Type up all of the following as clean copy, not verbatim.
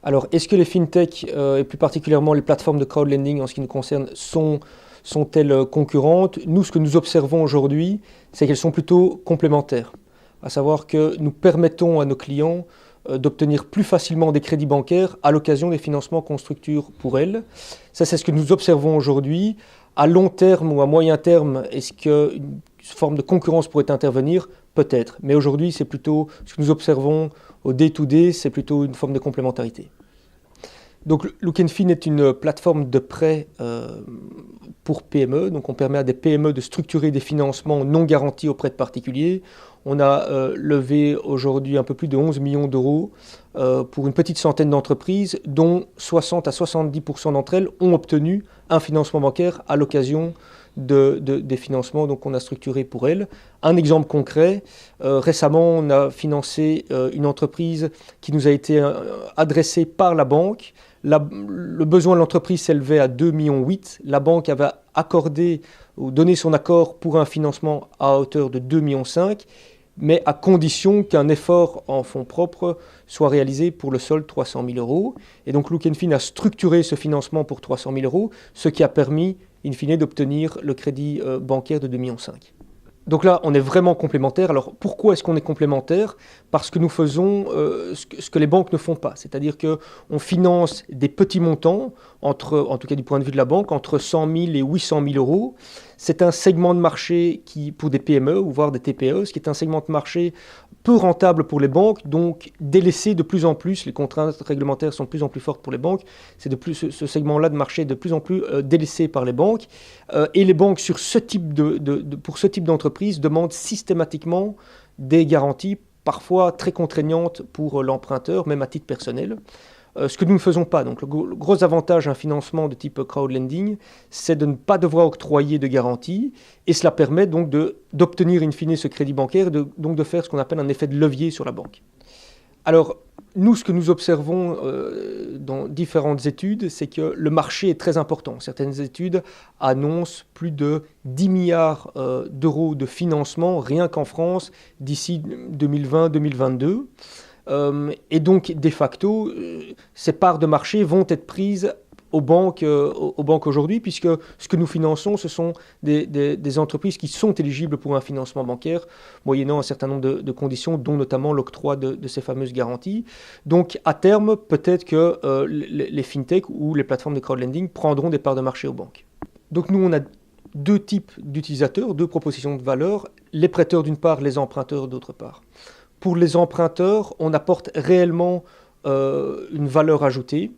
Alors, est-ce que les fintechs, et plus particulièrement les plateformes de crowdlending en ce qui nous concerne, sont-elles concurrentes? Nous, ce que nous observons aujourd'hui, c'est qu'elles sont plutôt complémentaires. À savoir que nous permettons à nos clients d'obtenir plus facilement des crédits bancaires à l'occasion des financements qu'on structure pour elles. Ça, c'est ce que nous observons aujourd'hui. À long terme ou à moyen terme, est-ce qu'une forme de concurrence pourrait intervenir? Peut-être. Mais aujourd'hui, c'est plutôt ce que nous observons au day-to-day, c'est plutôt une forme de complémentarité. Donc, Look & Fin est une plateforme de prêt pour PME. Donc, on permet à des PME de structurer des financements non garantis auprès de particuliers. On a levé aujourd'hui un peu plus de 11 millions d'euros pour une petite centaine d'entreprises, dont 60 à 70% d'entre elles ont obtenu un financement bancaire à l'occasion des financements qu'on a structurés pour elles. Un exemple concret, récemment, on a financé une entreprise qui nous a été adressée par la banque. Le besoin de l'entreprise s'élevait à 2,8 millions. La banque avait accordé ou donné son accord pour un financement à hauteur de 2,5 millions, mais à condition qu'un effort en fonds propres soit réalisé pour le solde 300 000 euros. Et donc Look & Fin a structuré ce financement pour 300 000 euros, ce qui a permis, in fine, d'obtenir le crédit bancaire de 2,5 millions. Donc là, on est vraiment complémentaires. Alors pourquoi est-ce qu'on est complémentaires? Parce que nous faisons ce que les banques ne font pas. C'est-à-dire qu'on finance des petits montants, en tout cas du point de vue de la banque, entre 100 000 et 800 000 euros. C'est un segment de marché pour des PME ou voire des TPE, ce qui est un segment de marché peu rentable pour les banques, donc délaissé de plus en plus. Les contraintes réglementaires sont de plus en plus fortes pour les banques. C'est ce segment-là de marché de plus en plus délaissé par les banques. Et les banques, pour ce type d'entreprise, demandent systématiquement des garanties, parfois très contraignantes pour l'emprunteur, même à titre personnel. Ce que nous ne faisons pas. Donc, le gros avantage d'un financement de type crowdlending, c'est de ne pas devoir octroyer de garantie, et cela permet donc d'obtenir in fine ce crédit bancaire, donc de faire ce qu'on appelle un effet de levier sur la banque. Alors, nous, ce que nous observons dans différentes études, c'est que le marché est très important. Certaines études annoncent plus de 10 milliards d'euros de financement, rien qu'en France, d'ici 2020-2022. Et donc, de facto, ces parts de marché vont être prises aux banques aujourd'hui, puisque ce que nous finançons, ce sont des entreprises qui sont éligibles pour un financement bancaire, moyennant un certain nombre de conditions, dont notamment l'octroi de ces fameuses garanties. Donc, à terme, peut-être que les fintechs ou les plateformes de crowdlending prendront des parts de marché aux banques. Donc, nous, on a deux types d'utilisateurs, deux propositions de valeur, les prêteurs d'une part, les emprunteurs d'autre part. Pour les emprunteurs, on apporte réellement une valeur ajoutée,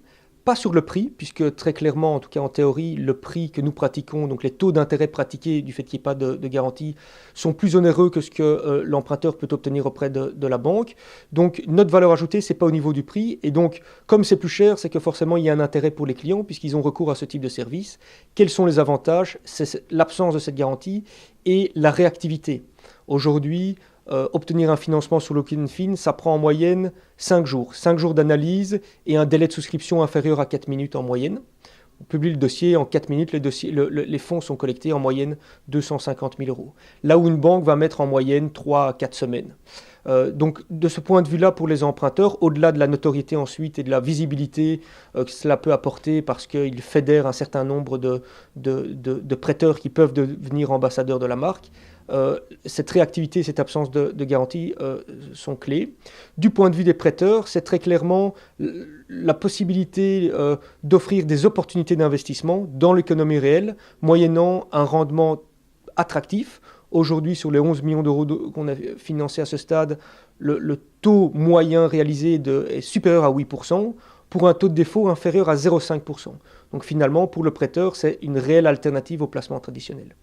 pas sur le prix, puisque très clairement, en tout cas en théorie, le prix que nous pratiquons, donc les taux d'intérêt pratiqués du fait qu'il n'y ait pas de garantie, sont plus onéreux que ce que l'emprunteur peut obtenir auprès de la banque. Donc notre valeur ajoutée, ce n'est pas au niveau du prix, et donc comme c'est plus cher, c'est que forcément il y a un intérêt pour les clients, puisqu'ils ont recours à ce type de service. Quels sont les avantages? C'est l'absence de cette garantie et la réactivité. Aujourd'hui, obtenir un financement sur Look & Fin, ça prend en moyenne 5 jours. 5 jours d'analyse et un délai de souscription inférieur à 4 minutes en moyenne. On publie le dossier en 4 minutes, les fonds sont collectés en moyenne 250 000 euros. Là où une banque va mettre en moyenne 3 à 4 semaines. Donc de ce point de vue-là, pour les emprunteurs, au-delà de la notoriété ensuite et de la visibilité que cela peut apporter parce qu'il fédère un certain nombre de prêteurs qui peuvent devenir ambassadeurs de la marque, cette réactivité, cette absence de garantie sont clés. Du point de vue des prêteurs, c'est très clairement la possibilité d'offrir des opportunités d'investissement dans l'économie réelle, moyennant un rendement attractif. Aujourd'hui, sur les 11 millions d'euros qu'on a financés à ce stade, le taux moyen réalisé est supérieur à 8%, pour un taux de défaut inférieur à 0,5%. Donc finalement, pour le prêteur, c'est une réelle alternative au placement traditionnel.